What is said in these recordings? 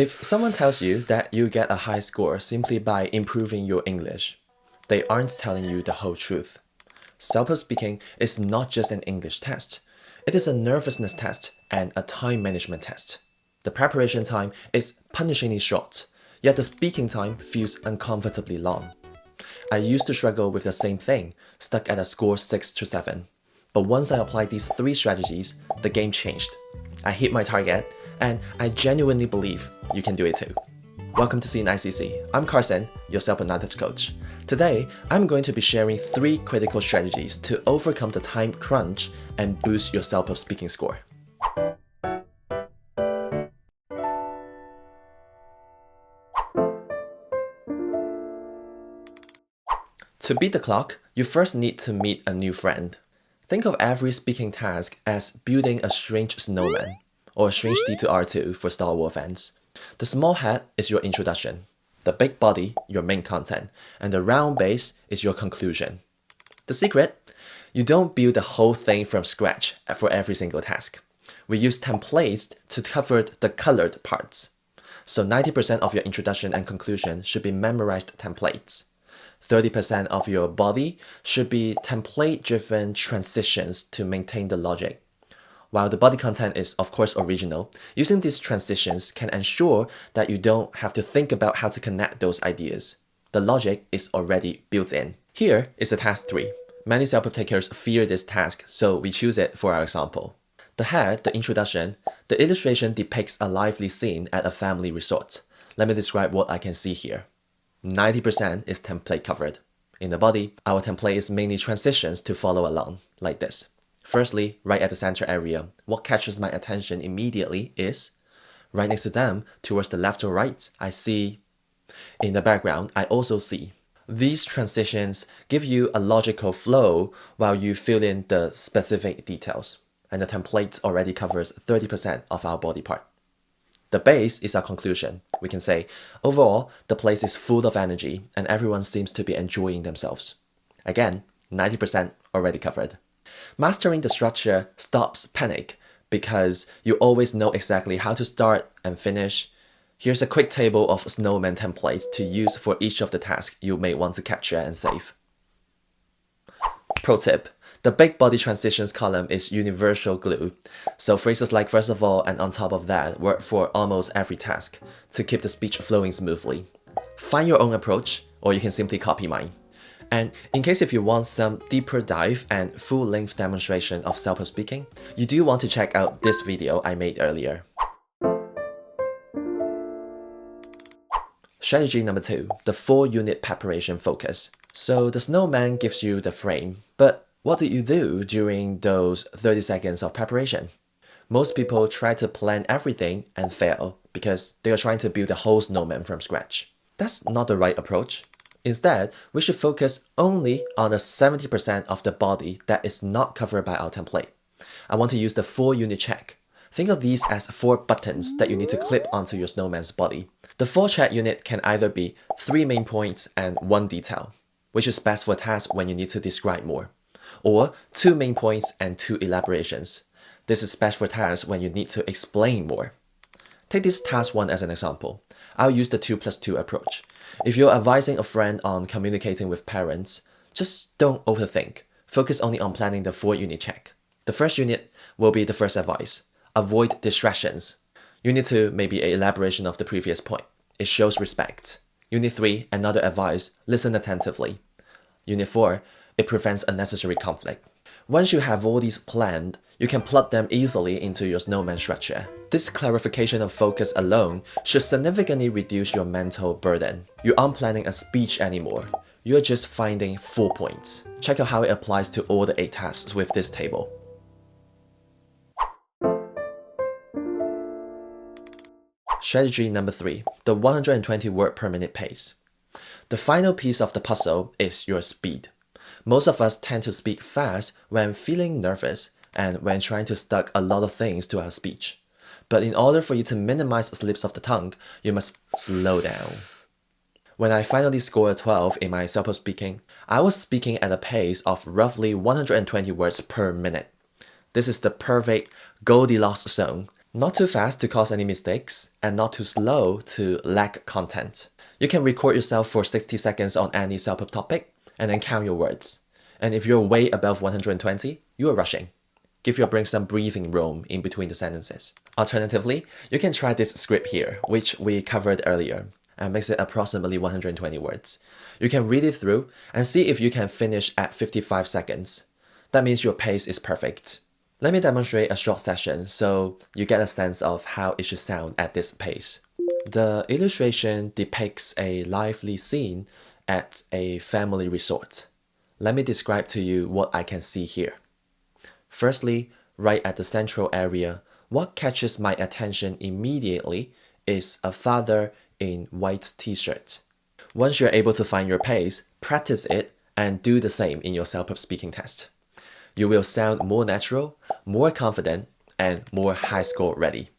If someone tells you that you get a high score simply by improving your English, they aren't telling you the whole truth. CELPIP Speaking is not just an English test. It is a nervousness test and a time management test. The preparation time is punishingly short, yet the speaking time feels uncomfortably long. I used to struggle with the same thing, stuck at a score 6 to 7. But once I applied these 3 strategies, the game changed. I hit my target, and I genuinely believe you can do it too. Welcome to CNICC. I'm Carson, your CELPIP knowledge coach. Today, I'm going to be sharing 3 critical strategies to overcome the time crunch and boost your CELPIP speaking score. To beat the clock, you first need to meet a new friend. Think of every speaking task as building a strange snowman, or a strange D2R2 for Star Wars fans. The small head is your introduction, the big body your main content, and the round base is your conclusion. The secret? You don't build the whole thing from scratch for every single task. We use templates to cover the colored parts. So 90% of your introduction and conclusion should be memorized templates. 30% of your body should be template-driven transitions to maintain the logic. While the body content is of course original, using these transitions can ensure that you don't have to think about how to connect those ideas. The logic is already built in. Here is the task 3. Many CELPIP takers fear this task, so we choose it for our example. The head, the introduction, the illustration depicts a lively scene at a family resort. Let me describe what I can see here. 90% is template covered. In the body, our template is mainly transitions to follow along, like this. Firstly, right at the center area, what catches my attention immediately is, right next to them, towards the left or right, I see. In the background, I also see. These transitions give you a logical flow while you fill in the specific details, and the template already covers 30% of our body part. The base is our conclusion. We can say, overall, the place is full of energy and everyone seems to be enjoying themselves. Again, 90% already covered. Mastering the structure stops panic because you always know exactly how to start and finish. Here's a quick table of Snowman templates to use for each of the tasks you may want to capture and save. Pro tip. The big body transitions column is universal glue, so phrases like first of all and on top of that work for almost every task to keep the speech flowing smoothly. Find your own approach, or you can simply copy mine. And in case if you want some deeper dive and full-length demonstration of CELPIP speaking, you do want to check out this video I made earlier. Strategy number 2, the 4-unit preparation focus. So the snowman gives you the frame, but what do you do during those 30 seconds of preparation? Most people try to plan everything and fail because they are trying to build a whole snowman from scratch. That's not the right approach. Instead, we should focus only on the 70% of the body that is not covered by our template. I want to use the 4-unit check. Think of these as 4 buttons that you need to clip onto your snowman's body. The 4 check unit can either be 3 main points and 1 detail, which is best for tasks when you need to describe more, or 2 main points and 2 elaborations. This is best for tasks when you need to explain more. Take this task 1 as an example. I'll use the 2+2 approach. If you're advising a friend on communicating with parents, just don't overthink. Focus only on planning the 4-unit check. The first unit will be the first advice. Avoid distractions. Unit 2 may be an elaboration of the previous point. It shows respect. Unit 3, another advice. Listen attentively. Unit 4, it prevents unnecessary conflict. Once you have all these planned, you can plug them easily into your snowman structure. This clarification of focus alone should significantly reduce your mental burden. You aren't planning a speech anymore. You're just finding 4 points. Check out how it applies to all the 8 tasks with this table. Strategy number 3, the 120 word per minute pace. The final piece of the puzzle is your speed. Most of us tend to speak fast when feeling nervous and when trying to stuck a lot of things to our speech. But in order for you to minimize slips of the tongue, you must slow down. When I finally scored 12 in my CELPIP speaking, I was speaking at a pace of roughly 120 words per minute. This is the perfect Goldilocks zone. Not too fast to cause any mistakes, and not too slow to lack content. You can record yourself for 60 seconds on any CELPIP topic, and then count your words. And if you're way above 120, you are rushing. Give your brain some breathing room in between the sentences. Alternatively, you can try this script here, which we covered earlier, and makes it approximately 120 words. You can read it through and see if you can finish at 55 seconds. That means your pace is perfect. Let me demonstrate a short session so you get a sense of how it should sound at this pace. The illustration depicts a lively scene at a family resort. Let me describe to you what I can see here. Firstly, right at the central area, what catches my attention immediately is a father in white t-shirt. Once you're able to find your pace, practice it and do the same in your CELPIP speaking test. You will sound more natural, more confident, and more high score ready.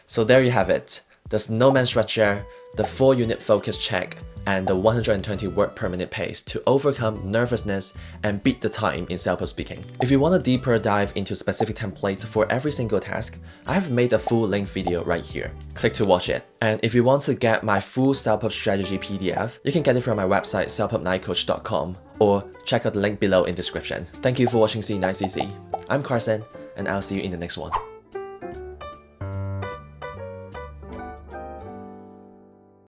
So there you have it, the Snowman structure, the 4-unit focus check, and the 120 word per minute pace to overcome nervousness and beat the time in CELPIP speaking. If you want a deeper dive into specific templates for every single task, I have made a full-length video right here. Click to watch it. And if you want to get my full CELPIP strategy PDF, you can get it from my website celpip9coach.com or check out the link below in description. Thank you for watching C9CC. I'm Carson, and I'll see you in the next one.